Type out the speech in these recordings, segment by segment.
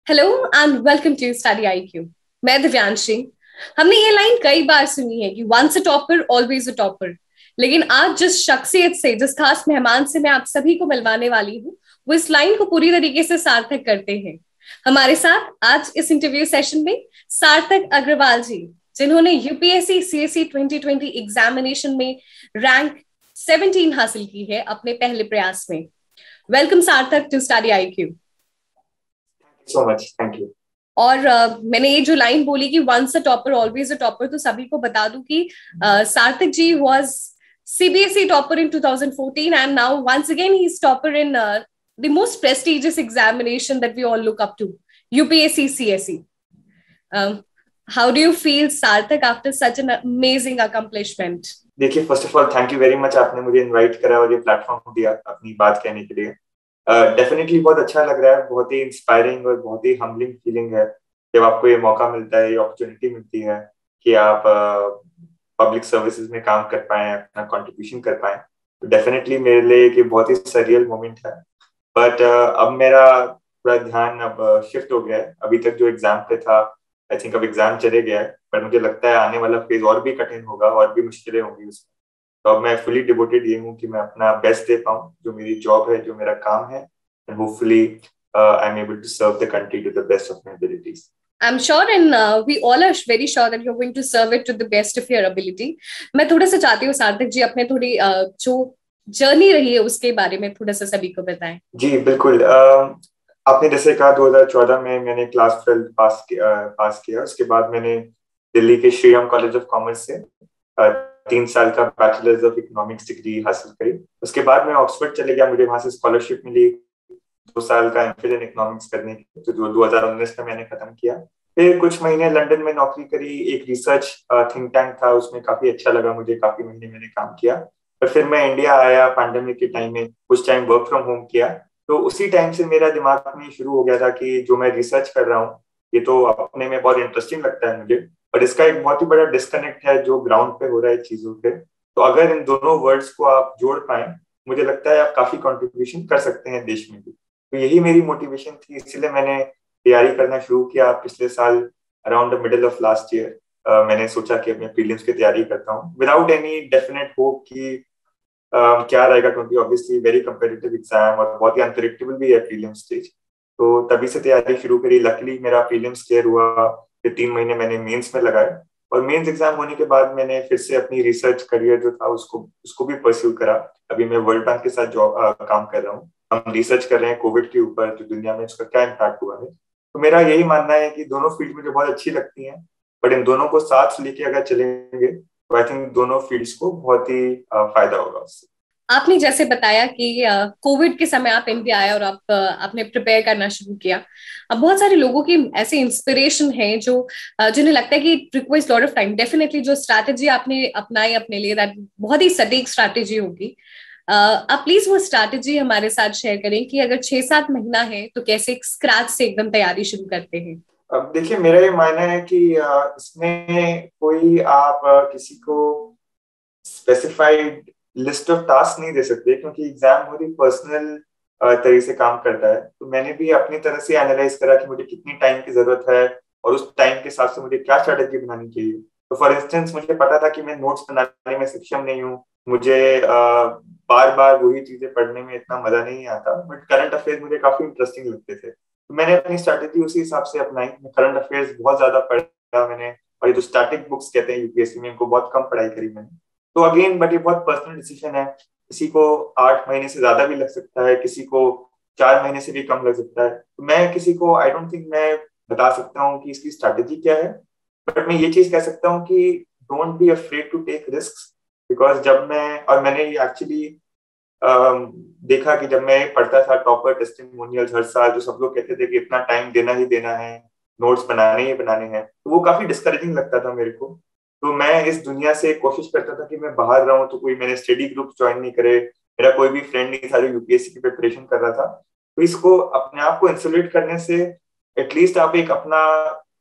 Hello and welcome to study IQ. मैं दिव्यांशी। हमने ये लाइन कई बार सुनी है कि once a topper always a topper. लेकिन आज जिस शख्सियत से, जिस खास मेहमान से मैं आप सभी को मिलवाने वाली हूँ, वो इस लाइन को पूरी तरीके से सार्थक करते हैं। हमारे साथ आज इस इंटरव्यू सेशन में सार्थक अग्रवाल जी, जिन्होंने यूपीएससी सीएससी 2020 एग्जामिनेशन में रैंक 17 हासिल की है अपने पहले प्रयास में। Welcome Sarthak to study IQ. So much, thank you. और मैंने ये जो लाइन बोली कि once a topper always a topper, तो सभी को बता दूं कि Sarthak ji was CBSE topper in 2014 and now once again he is topper in the most prestigious examination that we all look up to, UPSC CSE. um, how do you feel, Sarthak, after such an amazing accomplishment? देखिए, first of all thank you very much, आपने मुझे invite करा और ये platform दिया अपनी बात कहने के लिए। डेफिनेटली बहुत अच्छा लग रहा है, बहुत ही इंस्पायरिंग और बहुत ही हम्बलिंग फीलिंग है जब आपको ये मौका मिलता है, ये अपॉर्चुनिटी मिलती है कि आप पब्लिक सर्विसेज में काम कर पाएं, अपना कंट्रीब्यूशन कर पाएं। तो डेफिनेटली मेरे लिए एक बहुत ही सरियल मोमेंट है। बट अब मेरा पूरा ध्यान अब शिफ्ट हो गया है। अभी तक जो एग्जाम पे था, आई थिंक अब एग्जाम चले गया है, पर मुझे लगता है आने वाला फेज और भी कठिन होगा और भी मुश्किलें होंगी उसमें। तो अब मैं फुली डिवोटेड ये हूँ कि मैं अपना बेस्ट दे पाऊँ, जो मेरी जॉब है, जो मेरा काम है, and hopefully I am able to serve the country to the best of my abilities. I'm sure, and we all are very sure that you're going to serve it to the best of your ability. मैं थोड़ा सा चाहती हूँ सार्थक जी अपने थोड़ी जो journey रही है उसके बारे में थोड़ा सा सभी को बताएं। जी बिल्कुल। आपने जैसे कहा 2014 में मैंने क्लास 12 पास किया। उसके बाद मैंने दिल्ली के श्रीराम कॉलेज ऑफ कॉमर्स से 3 साल का बैचलर्स ऑफ इकोनॉमिक्स डिग्री हासिल करी। उसके बाद मैं ऑक्सफोर्ड चले गया, मुझे वहां से स्कॉलरशिप मिली 2 साल का एमफिल इन इकोनॉमिक्स करने की, तो जो 2019 में मैंने खत्म किया। फिर कुछ महीने लंदन में नौकरी करी, एक रिसर्च थिंक टैंक था, उसमें काफी अच्छा लगा मुझे, काफी महीने मैंने काम किया। पर फिर मैं इंडिया आया पैंडेमिक के टाइम में, कुछ टाइम वर्क फ्रॉम होम किया। तो उसी टाइम से मेरा दिमाग में शुरू हो गया था कि जो मैं रिसर्च कर रहा हूँ ये तो अपने में बहुत इंटरेस्टिंग लगता है मुझे, और इसका एक बहुत ही बड़ा डिस्कनेक्ट है जो ग्राउंड पे हो रहा है चीजों पे। तो अगर इन दोनों वर्ड्स को आप जोड़ पाए, मुझे लगता है आप काफी कंट्रीब्यूशन कर सकते हैं देश में भी। तो यही मेरी मोटिवेशन थी, इसलिए मैंने तैयारी करना शुरू किया पिछले साल। Around the middle of last year मैंने सोचा कि अब मैं प्रीलिम्स की तैयारी करता हूँ विदाउट एनी डेफिनेट होप कि क्या रहेगा, क्योंकि ऑब्वियसली वेरी कंपेटिटिव एग्जाम और बहुत ही अनप्रेडिक्टेबल भी है प्रीलिम्स स्टेज। तो तभी से तैयारी शुरू करी। लकीली मेरा प्रीलिम्स क्लियर हुआ, फिर 3 महीने मैंने मेंस में लगाए, और मेंस एग्जाम होने के बाद मैंने फिर से अपनी रिसर्च करियर जो था उसको उसको भी परस्यू करा। अभी मैं वर्ल्ड बैंक के साथ काम कर रहा हूँ। हम रिसर्च कर रहे हैं कोविड के ऊपर, जो दुनिया में उसका क्या इम्पैक्ट हुआ है। तो मेरा यही मानना है कि दोनों फील्ड मुझे बहुत अच्छी लगती हैं, बट इन दोनों को साथ लेके अगर चलेंगे तो आई थिंक दोनों फील्ड्स को बहुत ही फायदा होगा उससे। आपने जैसे बताया कि कोविड के समय आप इंडिया आए और आपने प्रिपेयर करना शुरू किया। अब बहुत सारे लोगों की ऐसे इंस्पिरेशन है जो जिन्हें लगता है कि it requires lot of time. Definitely जो स्ट्रैटेजी आपने अपनाई अपने लिए, दैट बहुत ही सटीक स्ट्रैटेजी होगी। आप प्लीज वो स्ट्रैटेजी हमारे साथ शेयर करें कि अगर 6-7 महीना है तो कैसे स्क्रैच से एकदम तैयारी शुरू करते हैं। अब देखिए, मेरा ये मानना है कि इसमें कोई आप किसी को स्पेसिफाइड लिस्ट ऑफ टास्क नहीं दे सकते, क्योंकि एग्जाम बहुत ही पर्सनल तरीके से काम करता है। तो मैंने भी अपनी तरह से एनालाइज करा कि मुझे कितनी टाइम की जरूरत है और उस टाइम के हिसाब से मुझे क्या स्ट्रेटेजी बनानी चाहिए। तो फॉर इंस्टेंस मुझे पता था कि मैं नोट्स बनाने में सक्षम नहीं हूँ, मुझे बार बार वही चीजें पढ़ने में इतना मजा नहीं आता, बट करंट अफेयर्स मुझे काफी इंटरेस्टिंग लगते थे। तो मैंने अपनी स्ट्रैटेजी उसी हिसाब से अपनाई। करंट अफेयर्स बहुत ज्यादा पढ़ा मैंने, और ये जो स्टैटिक बुक्स कहते हैं यूपीएससी में, इनको बहुत कम पढ़ाई करी मैंने। तो अगेन बट ये बहुत पर्सनल डिसीजन है। किसी को 8 महीने से ज्यादा भी लग सकता है, किसी को 4 महीने से भी कम लग सकता है। तो मैं किसी को आई डोंट थिंक मैं बता सकता हूँ कि इसकी स्ट्रैटेजी क्या है, बट मैं ये चीज कह सकता हूँ कि don't be afraid to take risk. Because जब मैंने एक्चुअली देखा कि जब मैं पढ़ता था टॉपर टेस्टिमोनियल्स हर साल, जो सब लोग कहते थे कि इतना टाइम देना ही देना है, नोट्स बनाने ही बनाने हैं, तो वो काफी डिस्करेजिंग लगता था मेरे को। तो मैं इस दुनिया से कोशिश करता था कि मैं बाहर रहूं, तो कोई मैंने स्टडी ग्रुप ज्वाइन नहीं करे, मेरा कोई भी फ्रेंड नहीं था जो यूपीएससी की प्रिपरेशन कर रहा था। तो इसको अपने आप को इंसुलेट करने से एटलीस्ट आप एक अपना,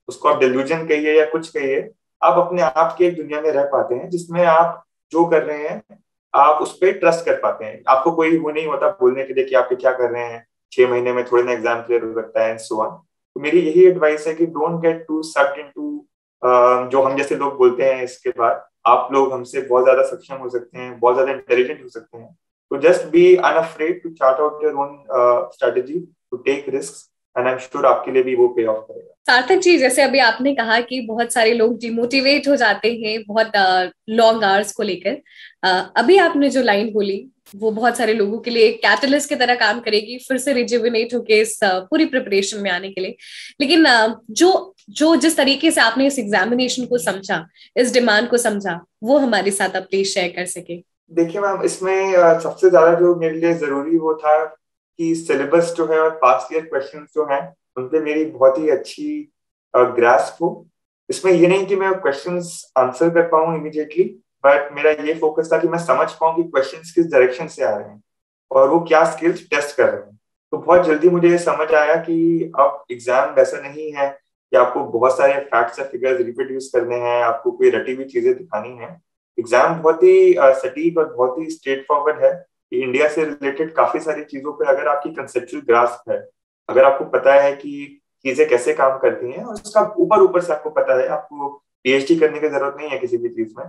उसको आप डिल्यूजन कहिए या कुछ कहिए, आप अपने आप की एक दुनिया में रह पाते हैं जिसमें आप जो कर रहे हैं आप उस पर ट्रस्ट कर पाते हैं। आपको कोई वो नहीं होता बोलने के लिए कि आप क्या कर रहे हैं, 6 महीने में थोड़ी ना एग्जाम क्लियर हो सकता है एंड सो ऑन। तो मेरी यही एडवाइस है कि don't get too sucked into जो हम जैसे लोग बोलते हैं इसके बाद आप लोग हमसे बहुत ज्यादा सक्षम हो सकते हैं, बहुत ज्यादा इंटेलिजेंट हो सकते हैं। तो just be unafraid to chart out your own strategy, to take risk, and I am sure आपके लिए भी वो पे ऑफ करेगा। सार्थक जी, जैसे अभी आपने कहा कि बहुत सारे लोग डिमोटिवेट हो जाते हैं बहुत लॉन्ग आवर्स को लेकर, अभी आपने जो लाइन बोली वो बहुत सारे लोगों के लिए एक कैटलिस्ट की तरह काम करेगी फिर से रिजुविनेट होके इस पूरी प्रिपरेशन में आने के लिए। लेकिन जो जो जिस तरीके से आपने इस एग्जामिनेशन को समझा, इस डिमांड को समझा, वो हमारे साथ आप प्लीज शेयर कर सके। देखिए मैम, इसमें सबसे ज्यादा जो मेरे लिए जरूरी वो था कि सिलेबस जो है और पास्ट ईयर क्वेश्चंस जो हैं उन पे मेरी बहुत ही अच्छी ग्रास्प हो। इसमें ये नहीं कि मैं क्वेश्चंस आंसर कर पाऊँ इमीडिएटली, बट मेरा ये फोकस था कि मैं समझ पाऊँ कि क्वेश्चंस किस डायरेक्शन से आ रहे हैं और वो क्या स्किल्स टेस्ट कर रहे हैं। तो बहुत जल्दी मुझे ये समझ आया कि अब एग्जाम वैसा नहीं है कि आपको बहुत सारे फैक्ट्स या फिगर्स रिप्रोड्यूस करने हैं, आपको कोई रटी हुई चीजें दिखानी है। एग्जाम बहुत ही सटीक और बहुत ही स्ट्रेट फॉरवर्ड है कि इंडिया से रिलेटेड काफी सारी चीजों पे अगर आपकी कंसेप्चुअल ग्रास्प है, अगर आपको पता है कि चीजें कैसे काम करती हैं और उसका ऊपर ऊपर से आपको पता है, आपको पीएचडी करने की जरूरत नहीं है किसी भी चीज में,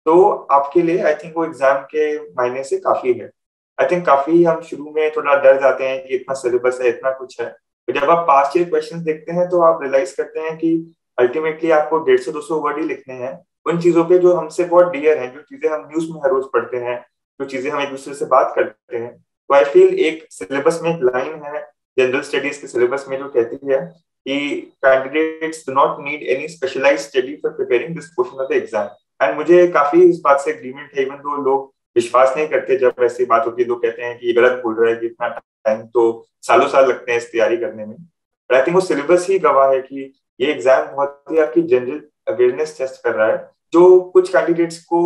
तो आपके लिए आई थिंक वो एग्जाम के मायने से काफी है। आई थिंक काफी हम शुरू में थोड़ा डर जाते हैं कि इतना सिलेबस है, इतना कुछ है, तो जब आप पास्ट ईयर क्वेश्चन देखते हैं तो आप रियलाइज करते हैं कि अल्टीमेटली आपको 150-200 वर्ड ही लिखने हैं उन चीजों पे जो हमसे बहुत डियर हैं, जो चीजें हम न्यूज में हर रोज पढ़ते हैं, जो चीजें हम एक दूसरे से बात करते हैं। तो आई फील एक सिलेबस में एक लाइन है जनरल स्टडीज के सिलेबस में जो कहती है कि candidates do not need any specialised study for preparing this portion of the exam. And मुझे काफी इस बात से एग्रीमेंट है, इवन दो लोग विश्वास नहीं करते जब ऐसी बात होती है, लोग कहते हैं कि ये गलत बोल रहा है कि इतना टाइम तो सालों साल लगते हैं इस तैयारी करने में। बट आई थिंक वो सिलेबस ही गवाह है कि ये एग्जाम बहुत ही आपकी जनरल अवेयरनेस टेस्ट कर रहा है। जो कुछ कैंडिडेट्स को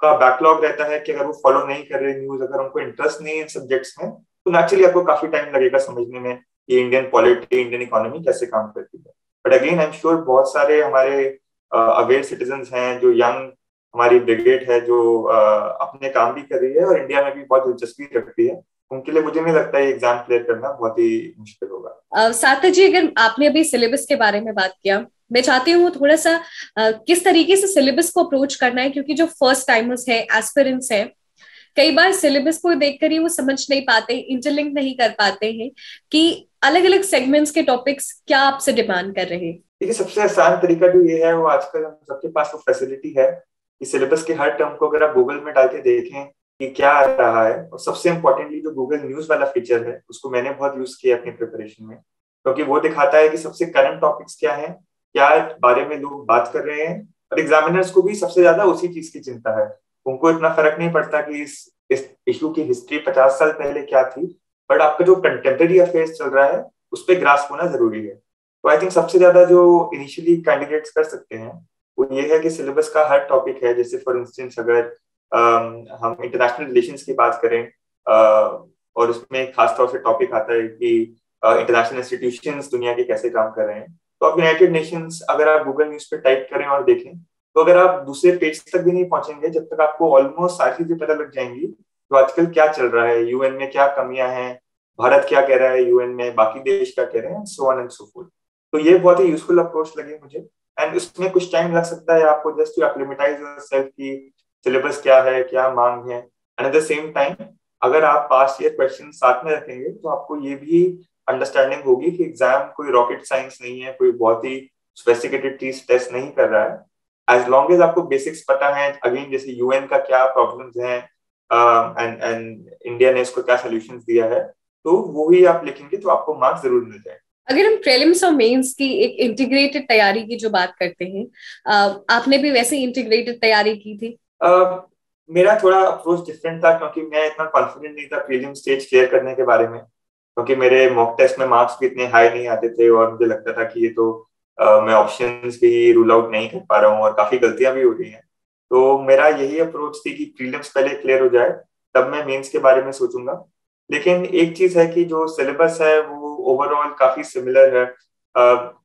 का बैकलॉग रहता है कि अगर वो फॉलो नहीं कर रहे न्यूज, अगर उनको इंटरेस्ट नहीं है इन सब्जेक्ट्स में, तो नेचुरली आपको काफी टाइम लगेगा समझने में कि इंडियन पॉलिटी, इंडियन इकोनॉमी कैसे काम करती है। But again I am sure बहुत सारे हमारे अवेयर सिटीजन हैं, जो यंग हमारी ब्रिगेड है, जो अपने काम भी कर रही है और इंडिया में भी बहुत दिलचस्पी रखती है, उनके लिए मुझे नहीं लगता ये एग्जाम क्लियर करना बहुत ही मुश्किल होगा। सार्थक जी, अगर आपने अभी सिलेबस के बारे में बात किया, मैं चाहती हूँ थोड़ा सा किस तरीके से सिलेबस को अप्रोच करना है, क्योंकि जो फर्स्ट टाइमर्स है, एस्पिरेंट्स है, कई बार सिलेबस को देखकर ही वो समझ नहीं पाते, इंटरलिंक नहीं कर पाते हैं कि अलग अलग सेगमेंट्स के टॉपिक्स क्या आपसे डिमांड कर रहे हैं। देखिए, सबसे आसान तरीका जो ये है वो आजकल हम सबके पास वो फैसिलिटी है कि सिलेबस के हर टर्म को अगर आप गूगल में डाल के देखें कि क्या आ रहा है, और सबसे इम्पोर्टेंटली जो गूगल न्यूज वाला फीचर है उसको मैंने बहुत यूज किया अपनी प्रिपरेशन में, क्योंकि वो दिखाता है कि सबसे करंट टॉपिक्स क्या है, क्या बारे में लोग बात कर रहे हैं। और एग्जामिनर्स को भी सबसे ज्यादा उसी चीज की चिंता है, उनको इतना फर्क नहीं पड़ता कि इस इशू की हिस्ट्री 50 साल पहले क्या थी, बट आपका जो कंटेम्प्रेरी अफेयर्स चल रहा है उस पर ग्रास्प होना जरूरी है। तो आई थिंक सबसे ज्यादा जो इनिशियली कैंडिडेट्स कर सकते हैं वो ये है कि सिलेबस का हर टॉपिक है, जैसे फॉर इंस्टेंस अगर हम इंटरनेशनल रिलेशंस की बात करें और उसमें खास तौर से टॉपिक आता है कि इंटरनेशनल इंस्टीट्यूशंस दुनिया के कैसे काम कर रहे हैं, तो आप यूनाइटेड नेशंस अगर आप गूगल न्यूज पे टाइप करें और देखें, तो अगर आप दूसरे पेज तक भी नहीं पहुंचेंगे जब तक आपको ऑलमोस्ट सारी चीजें पता लग जाएंगी तो आजकल क्या चल रहा है, यूएन में क्या कमियां हैं, भारत क्या कह रहा है यूएन में, बाकी देश क्या कह रहे हैं, so on and so fourth. तो ये बहुत ही यूजफुल अप्रोच लगे मुझे, एंड उसमें कुछ टाइम लग सकता है आपको जस्ट टू एक्लिमेटाइज योरसेल्फ की सिलेबस क्या है, क्या मांग है। And eight the same time अगर आप पास्ट ईयर क्वेश्चन साथ में रखेंगे तो आपको ये भी अंडरस्टैंडिंग होगी कि एग्जाम कोई रॉकेट साइंस नहीं है, कोई बहुत ही सोफिस्टिकेटेड चीज टेस्ट नहीं कर रहा है। एज लॉन्ग एज आपको बेसिक्स पता है, अगेन जैसे यूएन का क्या प्रॉब्लम्स हैं एंड इंडिया ने इसको क्या सोल्यूशंस दिया है, तो वो ही आप लिखेंगे तो आपको मार्क्स जरूर मिल जाए। अगर हम प्रीलिम्स और मेंस की एक इंटीग्रेटेड तैयारी की जो बात करते हैं, आपने भी वैसे इंटीग्रेटेड तैयारी की थी? मेरा थोड़ा अप्रोच डिफरेंट था, क्योंकि मैं इतना कॉन्फिडेंट नहीं था प्रीलिम स्टेज क्लियर करने के बारे में, क्योंकि मेरे मॉक टेस्ट में मार्क्स भी इतने हाई नहीं आते थे और मुझे लगता था कि ये तो मैं ऑप्शंस भी रूल आउट नहीं कर पा रहा हूँ और काफी गलतियां भी हो रही हैं। तो मेरा यही अप्रोच थी कि प्रीलिम्स पहले क्लियर हो जाए तब मैं मेंस के बारे में सोचूंगा। लेकिन एक चीज है कि जो सिलेबस है वो ओवरऑल काफी सिमिलर है।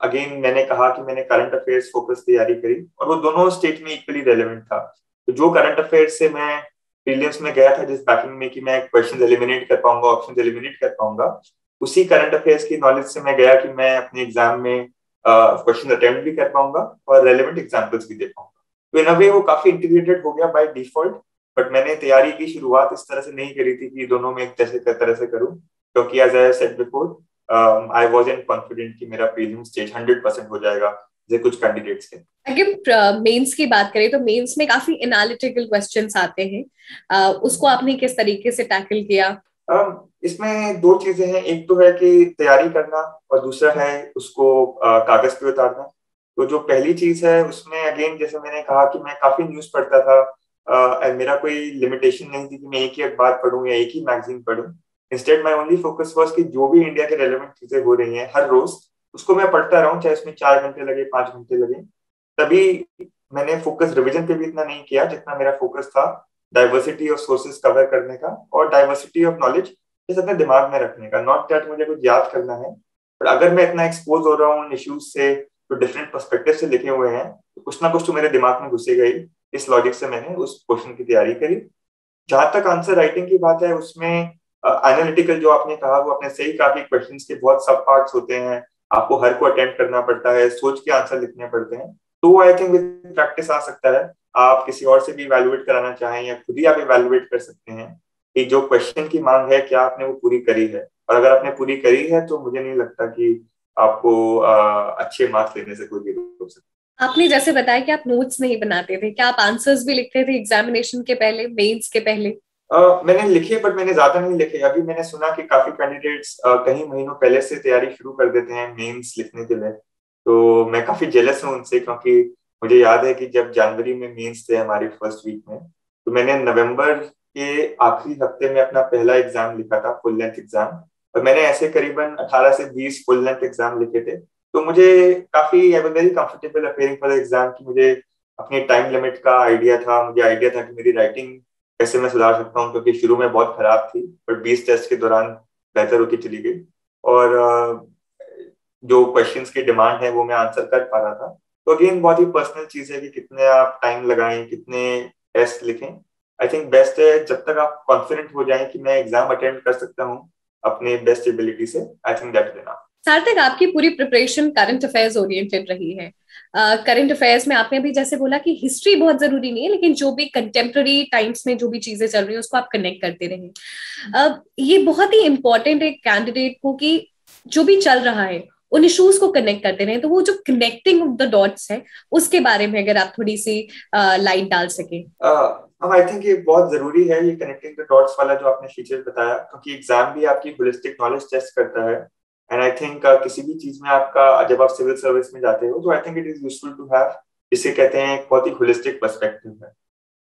अगेन मैंने कहा कि मैंने करंट अफेयर्स फोकस तैयारी करी और वो दोनों स्टेट में इक्वली रेलेवेंट था। तो जो करंट अफेयर्स से मैं प्रीलिम्स में गया था जिस बैकिंग में कि मैं क्वेश्चन एलिमिनेट कर पाऊंगा, ऑप्शन एलिमिनेट कर पाऊंगा, उसी करंट अफेयर्स की नॉलेज से मैं गया कि मैं अपने एग्जाम में क्वेश्चन अटेम्प्ट भी कर पाऊंगा और रेलेवेंट एग्जाम्पल्स भी दे पाऊंगा। तो इन अ वे वो काफी इंटीग्रेटेड हो गया बाय डिफॉल्ट। बट मैंने तैयारी की शुरुआत इस तरह से नहीं करी थी कि दोनों में एक जैसे तरह से करूं, क्योंकि as I said before I wasn't confident कि मेरा प्रीलिम स्टेज 100% हो जाएगा जैसे कुछ कैंडिडेट्स के। अगर मेंस की बात करें तो मेंस में काफी एनालिटिकल क्वेश्चंस आते हैं, उसको आपने किस तरीके से टैकल किया? इसमें दो चीजें हैं, एक तो है कि तैयारी करना और दूसरा है उसको कागज पे उतारना। तो जो पहली चीज है उसमें अगेन जैसे मैंने कहा कि मैं काफी न्यूज पढ़ता था, मेरा कोई लिमिटेशन नहीं थी कि मैं एक ही अखबार पढूं या एक ही मैगजीन पढूं। Instead my only focus was कि जो भी इंडिया के रेलेवेंट चीजें हो रही हैं हर रोज उसको मैं पढ़ता रहूं, चाहे उसमें 4 घंटे लगे 5 घंटे लगे। तभी मैंने फोकस रिविजन पे भी इतना नहीं किया जितना मेरा फोकस था डाइवर्सिटी ऑफ सोर्सेज कवर करने का और डाइवर्सिटी ऑफ नॉलेज इस अपने दिमाग में रखने का। नॉट दैट मुझे कुछ याद करना है, पर अगर मैं इतना एक्सपोज हो रहा हूँ उन इश्यूज से जो डिफरेंट पर्सपेक्टिव से लिखे हुए हैं तो कुछ ना कुछ तो मेरे दिमाग में घुसेगा ही। इस लॉजिक से मैंने उस क्वेश्चन की तैयारी करी। जहां तक आंसर राइटिंग की बात है उसमें एनालिटिकल जो आपने कहा वो आपने सही कहा कि क्वेश्चंस के बहुत सब पार्ट्स होते हैं, आपको हर को अटेम्प्ट करना पड़ता है, सोच के आंसर लिखने पड़ते हैं। तो आई थिंक विद प्रैक्टिस आ सकता है। आप किसी और से भी इवैल्यूएट कराना चाहें या खुद ही आप इवैल्यूएट कर सकते हैं कि जो क्वेश्चन की मांग है क्या आपने वो पूरी करी है, और अगर आपने पूरी करी है तो मुझे नहीं लगता कि आपको अच्छे मार्क्स लेने से कोई भी रोक सकता। आपने जैसे बताया कि आप नोट्स नहीं बनाते थे, क्या आप आंसर्स भी लिखते थे एग्जामिनेशन के पहले, मेंस के पहले? मैंने लिखे बट मैंने ज्यादा नहीं लिखे। अभी मैंने सुना कि काफी कैंडिडेट्स कई महीनों पहले से तैयारी शुरू कर देते हैं मेंस लिखने के लिए। तो मैं काफी जेलस हूँ उनसे, क्योंकि मुझे याद है कि जब जनवरी में मेंस थे हमारी फर्स्ट वीक में, तो मैंने नवंबर के आखिरी हफ्ते में अपना पहला एग्जाम लिखा था, फुल लेंथ एग्जाम। और मैंने ऐसे करीबन 18 से 20 फुल लेंथ एग्जाम लिखे थे। तो मुझे काफी I was very comfortable appearing for the exam कि मुझे अपनी टाइम लिमिट का आइडिया था, मुझे आइडिया था कि मेरी राइटिंग कैसे मैं सुधार सकता हूँ, क्योंकि शुरू में बहुत खराब थी बट 20 टेस्ट के दौरान बेहतर होती चली गई। और जो क्वेश्चंस की डिमांड है वो मैं आंसर कर पा रहा था। तो अगेन बहुत ही पर्सनल चीज है कि कितने आप टाइम लगाएं, कितने टेस्ट लिखें। आई थिंक बेस्ट है जब तक आप कॉन्फिडेंट हो जाएं कि मैं एग्जाम अटेम्प्ट कर सकता हूँ अपने बेस्ट एबिलिटी से, I think that is enough. सार्थक, आपकी पूरी प्रिपरेशन करंट अफेयर्स ओरिएंटेड रही है। करंट अफेयर्स में आपने अभी जैसे बोला कि हिस्ट्री बहुत जरूरी नहीं है, लेकिन जो भी कंटेम्प्रेरी टाइम्स में जो भी चीजें चल रही है उसको आप कनेक्ट करते रहे। ये बहुत ही इंपॉर्टेंट है कैंडिडेट को कि जो भी चल रहा है उन इश्यूज को कनेक्ट करते रहे। तो वो जो कनेक्टिंग ऑफ द डॉट्स है उसके बारे में अगर आप थोड़ी सी लाइट डाल सके। आई थिंक ये बहुत जरूरी है, ये कनेक्टिंग द डॉट्स वाला जो आपने फीचर बताया, क्योंकि एग्जाम भी आपकी होलिस्टिक नॉलेज टेस्ट करता है। एंड आई थिंक किसी भी चीज में आपका जब आप सिविल सर्विस में जाते हो तो I think it is useful to have, जिसे कहते हैं एक बहुत ही होलिस्टिक पर्सपेक्टिव है।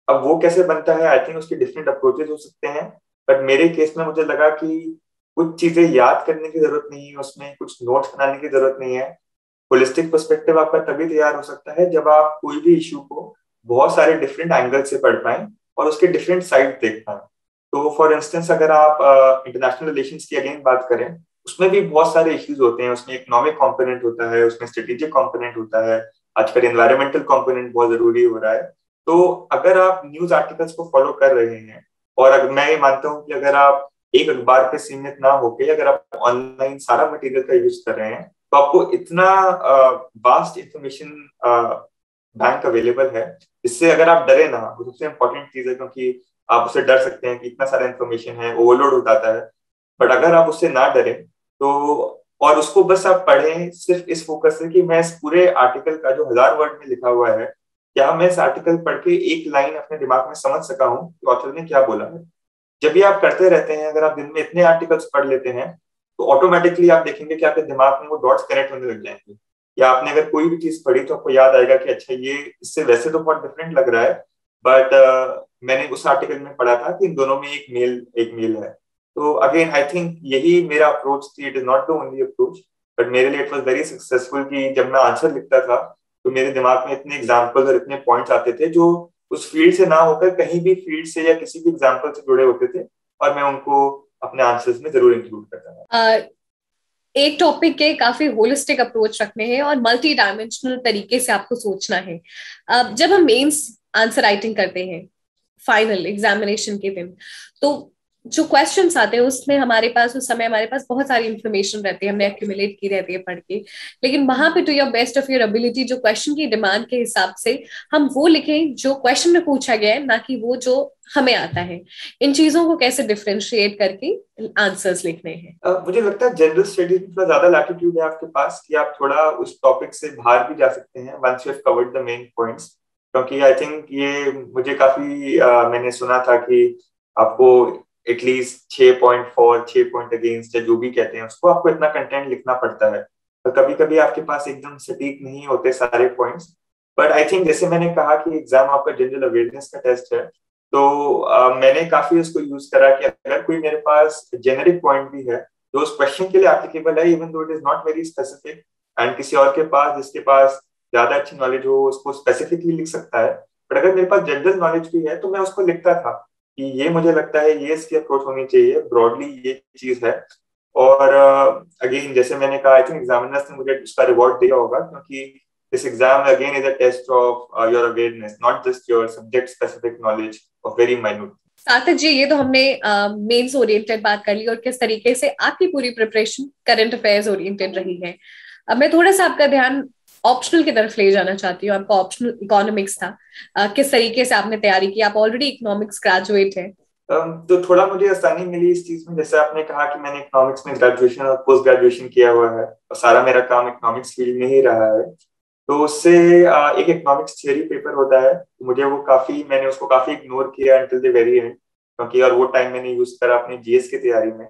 अब वो कैसे बनता है, आई थिंक उसके डिफरेंट अप्रोचेस हो सकते हैं। बट मेरे केस में मुझे लगा कि कुछ चीजें याद करने की जरूरत नहीं है, उसमें कुछ नोट्स बनाने की जरूरत नहीं है। होलिस्टिक पर्सपेक्टिव आपका तभी तैयार हो सकता है जब आप कोई भी इश्यू को बहुत सारे डिफरेंट एंगल से पढ़ पाए और उसके डिफरेंट साइड देख पाए। तो फॉर इंस्टेंस अगर आप इंटरनेशनल रिलेशंस की अगेन बात करें, उसमें भी बहुत सारे इश्यूज होते हैं। उसमें इकोनॉमिक कंपोनेंट होता है, उसमें स्ट्रेटेजिक कंपोनेंट होता है, आजकल एनवायरमेंटल कंपोनेंट बहुत जरूरी हो रहा है। तो अगर आप न्यूज आर्टिकल्स को फॉलो कर रहे हैं, और अगर मैं ये मानता हूँ कि अगर आप एक अखबार पे सीमित ना होके अगर आप ऑनलाइन सारा मटेरियल का यूज कर रहे हैं तो आपको इतना वास्ट इंफॉर्मेशन बैंक अवेलेबल है, जिससे अगर आप डरे ना, वो सबसे इंपॉर्टेंट चीज है, क्योंकि आप उससे डर सकते हैं कि इतना सारा इंफॉर्मेशन है, ओवरलोड हो जाता है। बट अगर आप उससे ना डरे तो, और उसको बस आप पढ़ें सिर्फ इस फोकस से कि मैं इस पूरे आर्टिकल का जो 1000 वर्ड में लिखा हुआ है, क्या मैं इस आर्टिकल पढ़ के एक लाइन अपने दिमाग में समझ सका हूँ कि ऑथर ने क्या बोला है। जब भी आप करते रहते हैं, अगर आप दिन में इतने आर्टिकल्स पढ़ लेते हैं तो ऑटोमेटिकली आप देखेंगे कि आपके दिमाग में वो डॉट्स कनेक्ट होने लग जाएंगे। या आपने अगर कोई भी चीज पढ़ी तो आपको याद आएगा कि अच्छा ये इससे वैसे तो बहुत डिफरेंट लग रहा है, बट मैंने उस आर्टिकल में पढ़ा था कि इन दोनों में एक मेल है। तो अगेन आई थिंक यही मेरा अप्रोच थी। It is not the only approach, but मेरे लिए इट वॉज वेरी सक्सेसफुल कि जब मैं आंसर लिखता था तो मेरे दिमाग में इतने एग्जाम्पल्स और इतने पॉइंट्स आते थे जो उस फील्ड से ना होकर कहीं भी फील्ड से या किसी भी एग्जाम्पल से जुड़े होते थे, और मैं उनको अपने आंसर्स में जरूर इंक्लूड करता था। एक टॉपिक के काफी होलिस्टिक अप्रोच रखने हैं और मल्टी डायमेंशनल तरीके से आपको सोचना है। अब जब हम मेंस आंसर राइटिंग करते हैं फाइनल एग्जामिनेशन के दिन, तो जो क्वेश्चंस आते हैं उसमें हमारे पास उस समय हमारे पास बहुत सारी इंफॉर्मेशन रहती है, हमने एक्यूमुलेट की रहती है पढ़ के, लेकिन वहां पे to your best of your ability जो क्वेश्चन की डिमांड के हिसाब से हम वो लिखें जो क्वेश्चन में पूछा गया है, ना कि वो जो हमें आता है। इन चीजों को कैसे डिफरेंशिएट करके आंसर्स लिखने हैं। मुझे लगता है जनरल स्टडीज में थोड़ा ज्यादा लैटिट्यूड है आपके पास कि आप थोड़ा उस टॉपिक से बाहर भी जा सकते हैं once you have covered the main points. क्योंकि आई थिंक ये मुझे काफी मैंने सुना था कि आपको एटलीस्ट 6 पॉइंट 6 पॉइंट अगेंस्ट या जो भी कहते हैं उसको आपको इतना कंटेंट लिखना पड़ता है। तो कभी कभी आपके पास एकदम सटीक नहीं होते सारे पॉइंट्स। बट आई थिंक जैसे मैंने कहा कि एग्जाम आपका जनरल अवेयरनेस का टेस्ट है, तो मैंने काफी उसको यूज करा कि अगर कोई मेरे पास जेनेरिक पॉइंट भी है जो उस क्वेश्चन के लिए एप्लीकेबल है, even though it is not very specific, and किसी और के पास जिसके पास ज्यादा अच्छी नॉलेज हो उसको स्पेसिफिकली लिख सकता है, बट अगर मेरे पास जनरल नॉलेज भी है तो मैं उसको लिखता था कि ये मुझे लगता है ये इसकी अप्रोच होनी चाहिए, ब्रॉडली ये चीज है। और अगेन जैसे मैंने कहा, आई थिंक एग्जामिनर्स ने मुझे उसका रिवॉर्ड दिया होगा, क्योंकि this exam again is a test of your awareness, not just your subject specific knowledge of very minute। Sarthak ji, ये तो हमने मेंस ओरिएंटेड बात कर ली और किस तरीके से आपकी पूरी प्रिपरेशन करंट अफेयर्स ओरिएंटेड रही है। अब मैं थोड़ा सा आपका ध्यान ऑप्शनल की तरफ ले जाना चाहती हूँ। आपका ऑप्शनल इकोनॉमिक्स था, किस तरीके से आपने तैयारी की? आप ऑलरेडी इकोनॉमिक्स ग्रेजुएट हैं। तो थोड़ा मुझे आसानी मिली इस चीज में, जैसे आपने कहा कि मैंने इकोनॉमिक्स में ग्रेजुएशन और पोस्ट ग्रेजुएशन किया हुआ है और सारा मेरा काम इकोनॉमिक्स फील्ड में ही रहा है। तो उससे एक इकोनॉमिक्स थियरी पेपर होता है, तो मुझे वो काफी, मैंने उसको काफी इग्नोर किया अंटिल द वेरी एंड, क्योंकि और वो टाइम मैंने यूज करा अपने जीएस की तैयारी में।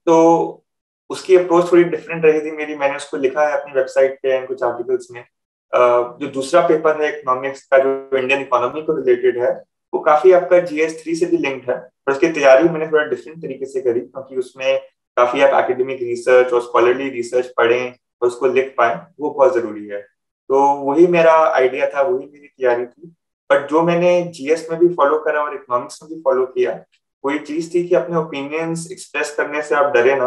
तो उसकी अप्रोच थोड़ी डिफरेंट रही थी मेरी, मैंने उसको लिखा है अपनी वेबसाइट पे एंड कुछ आर्टिकल्स में। जो दूसरा पेपर है इकोनॉमिक्स का जो इंडियन इकोनॉमी को रिलेटेड है, वो काफी आपका जीएस 3 से भी लिंक्ड है, पर उसकी तैयारी मैंने थोड़ा डिफरेंट तरीके से करी, क्योंकि उसमें काफी आप एकेडमिक रिसर्च और स्कॉलरली रिसर्च पढ़ें और उसको लिख पाए, वो बहुत जरूरी है। तो वही मेरा आइडिया था, वही मेरी तैयारी थी। बट जो मैंने जीएस में भी फॉलो करा और इकोनॉमिक्स में भी फॉलो किया, वही चीज थी कि अपने ओपिनियंस एक्सप्रेस करने से आप डरे ना।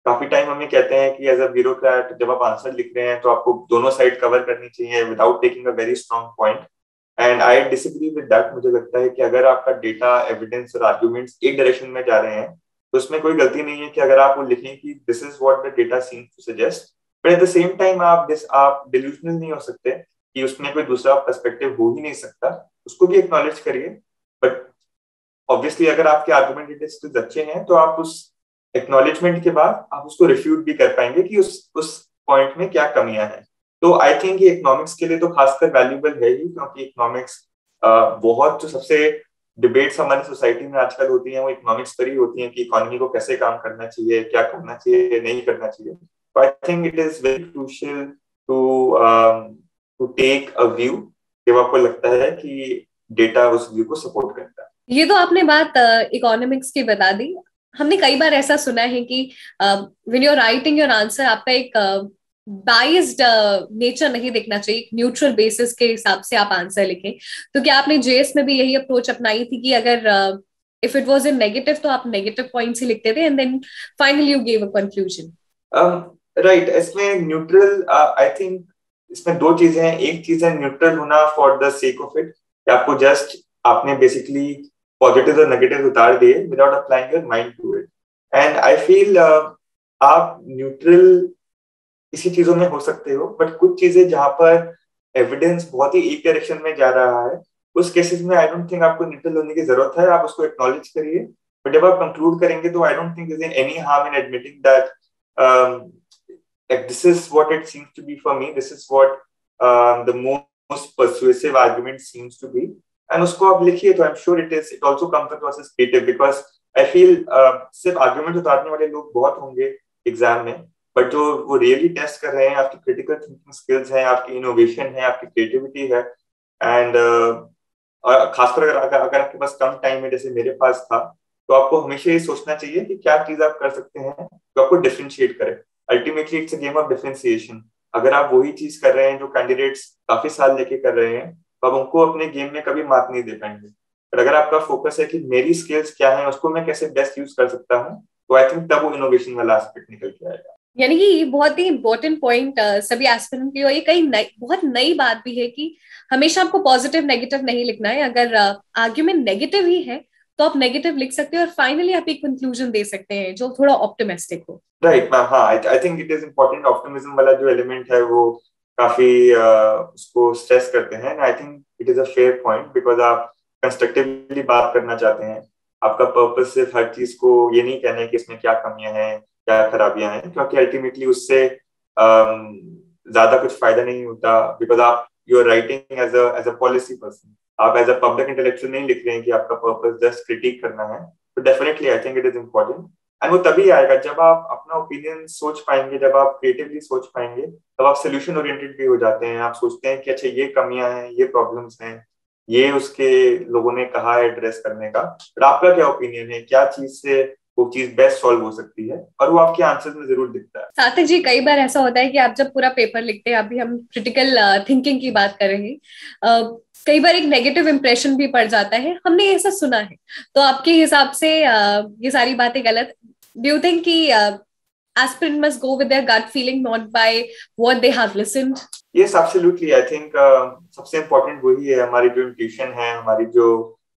काफी टाइम हमें कहते हैं कि एज अ ब्यूरोक्रेट जब आप आंसर लिख रहे हैं तो आपको दोनों साइड कवर करनी चाहिए without taking a very strong point, and I disagree with that. मुझे लगता है कि अगर आपका डेटा, एविडेंस और आर्ग्यूमेंट्स एक डायरेक्शन में जा रहे हैं तो उसमें कोई गलती नहीं है कि अगर आप वो लिखें कि this is what the data seems to suggest, but at the same time आप डिल्यूजनल नहीं हो सकते कि उसमें कोई दूसरा पर्सपेक्टिव हो ही नहीं सकता, उसको भी एक्नॉलेज करिए। बट ऑब्वियसली अगर आपके आर्गुमेंटेटिव स्किल्स अच्छे हैं तो आप उस एक्नॉलेजमेंट के बाद आप उसको रिफ्यूट भी कर पाएंगे कि उस पॉइंट में क्या कमियां हैं। तो आई थिंक ये इकोनॉमिक्स के लिए तो खासकर वैल्यूबल है ही, क्योंकि इकोनॉमिक्स बहुत जो सबसे डिबेट्स हमारी सोसाइटी में आजकल होती हैं वो इकोनॉमिक्स पर ही होती हैं कि इकोनॉमी को कैसे काम करना चाहिए, क्या करना चाहिए, नहीं करना चाहिए। तो I think it is very crucial to take a view जब आपको लगता है कि डेटा उस व्यू को सपोर्ट करता है। ये तो आपने बात इकोनॉमिक्स की बता दी। हमने कई बार ऐसा सुना है कि when you are writing your answer, आपका एक बाइस्ड नेचर नहीं दिखना चाहिए, एक न्यूट्रल बेसिस के हिसाब से आप आंसर लिखें। तो क्या आपने जेएस में भी यही अप्रोच अपनाई थी कि अगर if it was in negative तो आप नेगेटिव पॉइंट्स ही लिखते थे and then finally you give a conclusion? Right, इसमें न्यूट्रल आई थिंक इसमें दो चीजें हैं। एक चीज है न्यूट्रल होना for the sake of it, आपको जस्ट आपने बेसिकली पॉजिटिव और नेगेटिव उतार दिए without applying your mind to it. And I feel आप न्यूट्रल इसी चीजों में हो सकते हो, बट कुछ चीजें जहां पर एविडेंस बहुत ही एक डायरेक्शन में जा रहा है, उस केसेस में आई डोंट थिंक आपको न्यूट्रल होने की जरूरत है, आप उसको एक्नॉलेज करिए। बट जब आप कंक्लूड करेंगे तो I don't think there is any harm in admitting that this is what it seems to be for me, this is what the most persuasive argument seems to be, and उसको आप लिखिए तो I'm sure it also comes across as creative, because I feel सिर्फ argument उतारने वाले लोग बहुत होंगे एग्जाम में, बट जो वो रियली टेस्ट कर रहे हैं आपकी क्रिटिकल थिंकिंग स्किल्स हैं, आपकी इनोवेशन है, आपकी क्रिएटिविटी है। एंड खासकर अगर आपके पास कम टाइम है जैसे मेरे पास था, तो आपको हमेशा ये सोचना चाहिए कि क्या चीज आप कर सकते हैं जो आपको डिफरेंशिएट करे। Ultimately it's a game of differentiation. अगर आप वही चीज कर रहे हैं जो कैंडिडेट्स काफी साल लेके कर रहे हैं, तो आप उनको अपने गेम में कभी मात नहीं दे पाएंगे। पर अगर आपका फोकस है कि मेरी स्किल्स क्या है, उसको मैं कैसे बेस्ट यूज कर सकता हूँ, तो आई थिंक तब वो इनोवेशन वाला एस्पेक्ट निकल के आएगा। यानी कि ये बहुत ही इंपॉर्टेंट पॉइंट सभी एस्पिरेंट के लिए, और ये कई बहुत नई बात भी है कि हमेशा आपको पॉजिटिव नेगेटिव नहीं लिखना है। अगर आर्ग्यूमेंट नेगेटिव ही है तो आप नेगेटिव लिख सकते हो और फाइनली आप एक कंक्लूजन दे सकते हैं जो थोड़ा ऑप्टिमिस्टिक हो। राइट मैम, हाँ, आई think it is important. Optimism वाला जो एलिमेंट है वो काफी उसको स्ट्रेस करते हैं। आई think it is a fair point, because आप कंस्ट्रक्टिवली बात करना चाहते हैं। आपका पर्पस सिर्फ हर चीज को ये नहीं कहना है कि इसमें क्या कमियां हैं, क्या खराबियां हैं, क्योंकि अल्टीमेटली उससे ज्यादा कुछ फायदा नहीं होता। बिकॉज आप you are writing as a policy person, आप एज अ पब्लिक इंटेलेक्चुअल नहीं लिख रहे हैं कि आपका पर्पस जस्ट क्रिटिक करना है। तो definitely I think it is important. And वो तभी आएगा जब आप अपना ओपिनियन सोच पाएंगे, जब आप क्रिएटिवली सोच पाएंगे, तब आप सोल्यूशन ओरिएंटेड भी हो जाते हैं। आप सोचते हैं कि अच्छा ये कमियां हैं, ये प्रॉब्लम्स हैं, ये उसके लोगों ने कहा है एड्रेस करने का, बट आपका क्या ओपिनियन है, क्या चीज से वो चीज बेस्ट सॉल्व हो सकती है, और वो आपके आंसर में जरूर दिखता है। सार्थक जी, कई बार ऐसा होता है कि आप जब पूरा पेपर लिखते हैं, अभी हम क्रिटिकल थिंकिंग की बात कर रहे हैं, कई बार एक नेगेटिव इंप्रेशन भी पड़ जाता है, हमने ऐसा सुना है। तो आपके हिसाब से ये सारी बातें गलत? डू यू थिंक कि aspirant must go with their gut feeling, not by what they have listened? Yes, absolutely. I think सबसे इम्पोर्टेंट वही है, हमारी जो इंट्यूशन है, हमारी जो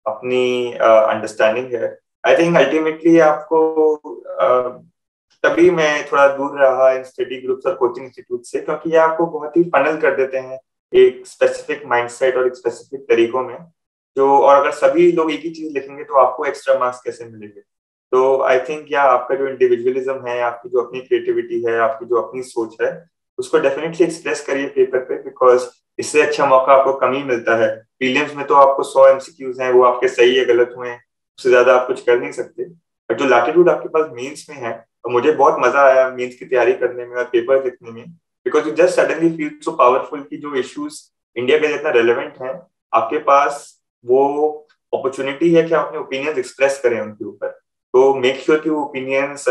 अपनी अंडरस्टैंडिंग है। आई थिंक अल्टीमेटली आपको तभी मैं थोड़ा दूर रहा इन स्टडी ग्रुप्स और कोचिंग इंस्टीट्यूट से, क्योंकि ये आपको बहुत ही फनल कर देते हैं एक स्पेसिफिक माइंडसेट और एक स्पेसिफिक तरीकों में। जो और अगर सभी लोग एक ही चीज लिखेंगे तो आपको एक्स्ट्रा मार्क्स कैसे मिलेंगे? तो आई थिंक या आपका जो इंडिविजुअलिज्म है, आपकी जो अपनी क्रिएटिविटी है, आपकी जो अपनी सोच है, उसको डेफिनेटली एक्सप्रेस करिए पेपर पे, बिकॉज इससे अच्छा मौका आपको कम ही मिलता है। प्रीलिम्स में तो आपको 100 एमसीक्यूज हैं, वो आपके सही है गलत हुए हैं, उससे ज्यादा आप कुछ कर नहीं सकते। और जो लैटिट्यूड आपके पास मेंस में है, और मुझे बहुत मजा आया मेंस की तैयारी करने में और पेपर लिखने में, because you just suddenly feel so powerful कि जो इश्यूज इंडिया के जितना रेलेवेंट है, आपके पास वो अपॉर्चुनिटी है कि आप अपने ओपिनियंस एक्सप्रेस करें उनके ऊपर। तो मेक श्योर कि वो ओपिनियंस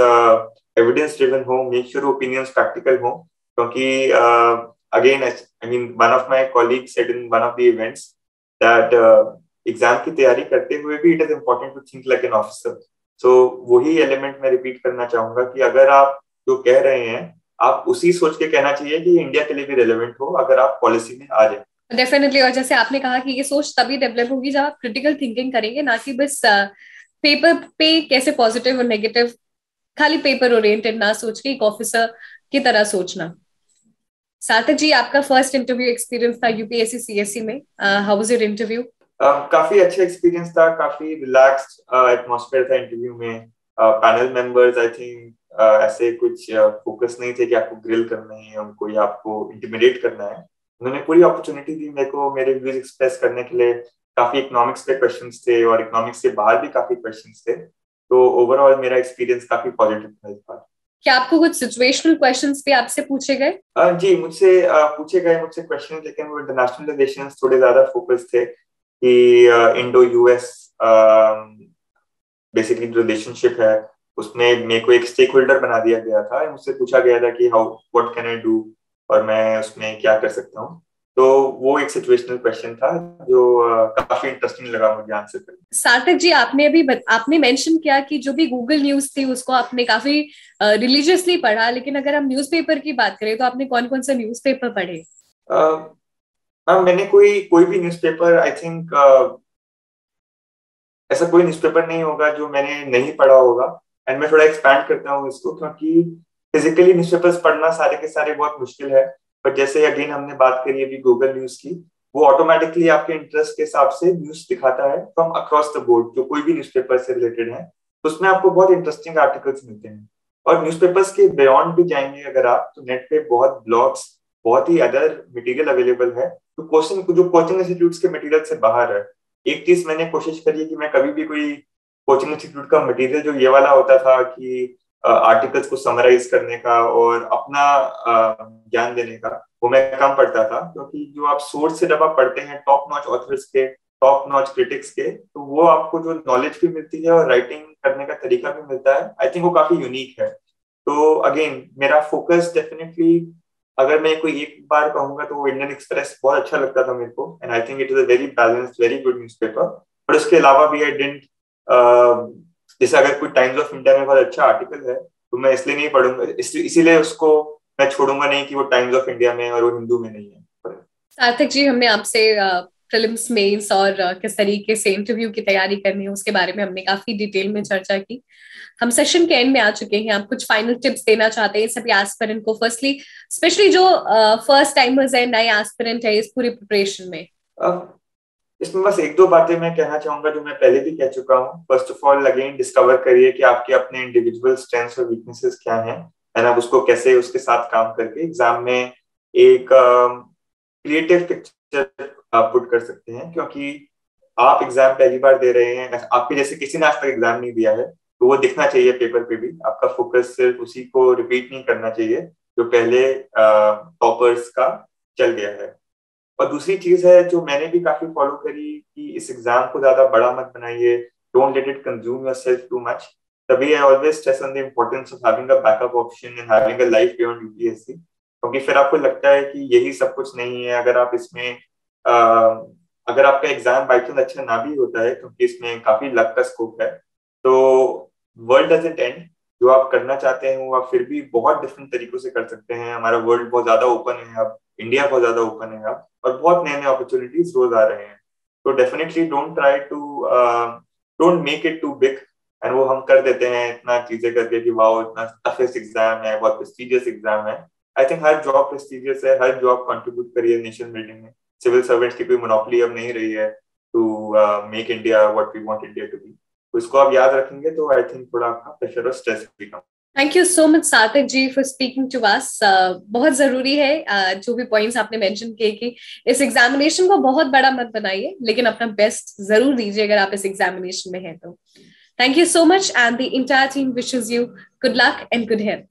एविडेंस ड्रिवन हो, मेक श्योर ओपिनियंस प्रैक्टिकल हो, क्योंकि again I mean one of my colleague said in one of the events that exam की तैयारी करते हुए भी it is important to think like an officer. So वही element मैं रिपीट करना चाहूंगा कि अगर आप जो कह रहे हैं, आप उसी सोच के कहना चाहिए कि इंडिया के लिए भी रेलेवेंट हो, अगर आप पॉलिसी में आ जाए। डेफिनेटली। और जैसे आपने कहा कि ये सोच तभी डेवलप होगी जब आप क्रिटिकल थिंकिंग करेंगे, ना कि बस पेपर पे कैसे पॉजिटिव और नेगेटिव, खाली पेपर ओरिएंटेड ना सोच के एक ऑफिसर की तरह सोचना। सार्थक जी, आपका फर्स्ट इंटरव्यू एक्सपीरियंस था यूपीएससी सीएससी में, हाउ वाज योर इंटरव्यू? काफी अच्छा एक्सपीरियंस था, काफी रिलैक्स्ड एटमॉस्फेयर था इंटरव्यू में। पैनल मेंबर्स आई थिंक ऐसे कुछ फोकस नहीं थे कि आपको ग्रिल करना है उनको या आपको इंटिमिडेट करना है। उन्होंने पूरी अपॉर्चुनिटी दी मेरे को मेरे व्यूज एक्सप्रेस करने के लिए। काफी इकोनॉमिक्स पे क्वेश्चंस थे और इकोनॉमिक्स से बाहर भी काफी क्वेश्चंस थे। तो ओवरऑल मेरा एक्सपीरियंस काफी पॉजिटिव था इस बार। क्या आपको कुछ सिचुएशनल क्वेश्चंस भी आपसे पूछे गए? जी, मुझसे पूछे गए मुझसे क्वेश्चन, लेकिन वो इंटरनेशनल रिलेशंस थोड़े ज्यादा फोकस थे कि इंडो यूएस बेसिकली जो रिलेशनशिप है उसमें मेरे को एक स्टेक होल्डर बना दिया गया था। मुझसे पूछा गया था कि how what can I do, और मैं उसमें क्या कर सकता हूँ। तो वो एक सिचुएशनल क्वेश्चन था जो काफी इंटरेस्टिंग लगा मुझे आंसर करने। सार्थक जी, आपने मेंशन किया कि जो भी गूगल न्यूज थी उसको आपने काफी रिलीजियसली पढ़ा, लेकिन अगर हम न्यूज़पेपर की बात करें तो आपने कौन कौन से न्यूज़पेपर पढ़े? मैंने कोई भी न्यूज़पेपर आई थिंक ऐसा कोई न्यूज़पेपर नहीं होगा जो मैंने नहीं पढ़ा होगा। एंड मैं थोड़ा एक्सपैंड करता हूँ इसको, क्योंकि फिजिकली न्यूज़पेपर्स पढ़ना सारे के सारे बहुत मुश्किल है। पर जैसे अगेन हमने बात करी अभी गूगल न्यूज की, वो ऑटोमेटिकली आपके इंटरेस्ट के हिसाब से न्यूज दिखाता है फ्रॉम अक्रॉस द बोर्ड, जो कोई भी न्यूज़पेपर से रिलेटेड है। तो उसमें आपको बहुत इंटरेस्टिंग आर्टिकल्स मिलते हैं। और न्यूज़पेपर्स के बियॉन्ड भी जाएंगे अगर आप, तो नेट पे बहुत ब्लॉग्स, बहुत ही अदर मटेरियल अवेलेबल है जो कोचिंग इंस्टीट्यूट्स के मटेरियल से बाहर है। एक चीज मैंने कोशिश करी है कि मैं कभी भी कोई कोचिंग इंस्टीट्यूट का मटेरियल जो ये वाला होता था कि आर्टिकल्स को समराइज करने का और अपना ज्ञान देने का, वो मैं कम पढ़ता था। क्योंकि जो आप सोर्स से जब आप पढ़ते हैं टॉप नॉच ऑथर्स के, टॉप नॉच क्रिटिक्स के, तो वो आपको जो नॉलेज भी मिलती है और राइटिंग करने का तरीका भी मिलता है। आई थिंक वो काफी यूनिक है। तो अगेन मेरा फोकस डेफिनेटली, अगर मैं कोई एक बार कहूंगा तो वो इंडियन एक्सप्रेस बहुत अच्छा लगता था मेरे को। And I think it is a very balanced, very good newspaper. But उसके अलावा भी आई डिडंट, जैसे अगर कोई टाइम्स ऑफ इंडिया में बहुत अच्छा आर्टिकल है तो मैं इसलिए नहीं पढ़ूंगा, इसीलिए उसको मैं छोड़ूंगा नहीं कि वो टाइम्स ऑफ इंडिया में और वो हिंदू में नहीं है। सार्थक जी, हमने आपसे प्रीलिम्स मेंस और किस तरीके से इंटरव्यू की तैयारी करनी है, उसके बारे में हमने काफी डिटेल में चर्चा की। हम सेशन के एंड में आ चुके हैं। आप कुछ फाइनल टिप्स देना चाहते हैं सभी एस्पिरेंट को, फर्स्टली स्पेशली जो फर्स्ट टाइमर्स है, नए एस्पिरेंट है इस पूरी प्रिपरेशन में? इसमें बस एक दो बातें मैं कहना चाहूंगा जो मैं पहले भी कह चुका हूँ। First of all again discover करिए कि आपके अपने इंडिविजुअल स्ट्रेंथ्स और वीकनेसेस क्या हैं, एंड आप उसको कैसे उसके साथ काम करके एग्जाम में एक क्रिएटिव पिक्चर पुट कर सकते हैं। क्योंकि आप एग्जाम पहली बार दे रहे हैं, आपके जैसे किसी ने आज तक एग्जाम नहीं दिया है, तो वो दिखना चाहिए पेपर पे भी। आपका फोकस सिर्फ उसी को रिपीट नहीं करना चाहिए जो पहले टॉपर्स का चल गया है। और दूसरी चीज है जो मैंने भी काफी फॉलो करी कि इस एग्जाम को ज्यादा बड़ा मत बनाइए, don't let it consume yourself too much. तभी I always stress on the importance of having a backup option and having a life beyond UPSC. क्योंकि फिर आपको लगता है कि यही सब कुछ नहीं है। अगर आप इसमें अगर आपका एग्जाम बाई चांस अच्छा ना भी होता है, क्योंकि इसमें काफी लक का स्कोप है, तो वर्ल्ड डजंट एंड। जो आप करना चाहते हैं वो आप फिर भी बहुत डिफरेंट तरीकों से कर सकते हैं। हमारा वर्ल्ड बहुत ज्यादा ओपन है अब, इंडिया बहुत ज्यादा ओपन है अब, और बहुत नए नए अपॉर्चुनिटीज रोज आ रहे हैं। तो definitely don't try to don't make it too big. And वो हम कर देते हैं इतना चीजें करके कि वाओ इतना टफेस्ट एग्जाम है, बहुत प्रेस्टिजियस एग्जाम है। आई थिंक हर जॉब प्रेस्टिजियस है, हर जॉब कंट्रीब्यूट करी है नेशन बिल्डिंग में। सिविल सर्वेंट्स की कोई मोनोपोली अब नहीं रही है to make India what we want India to be. तो इसको आप याद रखेंगे तो आई थिंक थोड़ा आपका प्रेशर और स्ट्रेस भी कम। Thank you so much Sarthak ji for speaking to us. बहुत जरूरी है जो भी पॉइंट्स आपने मेंशन किए कि इस एग्जामिनेशन को बहुत बड़ा मत बनाइए, लेकिन अपना बेस्ट जरूर दीजिए अगर आप इस एग्जामिनेशन में हैं तो। Thank you so much and the entire team wishes you good luck and good health.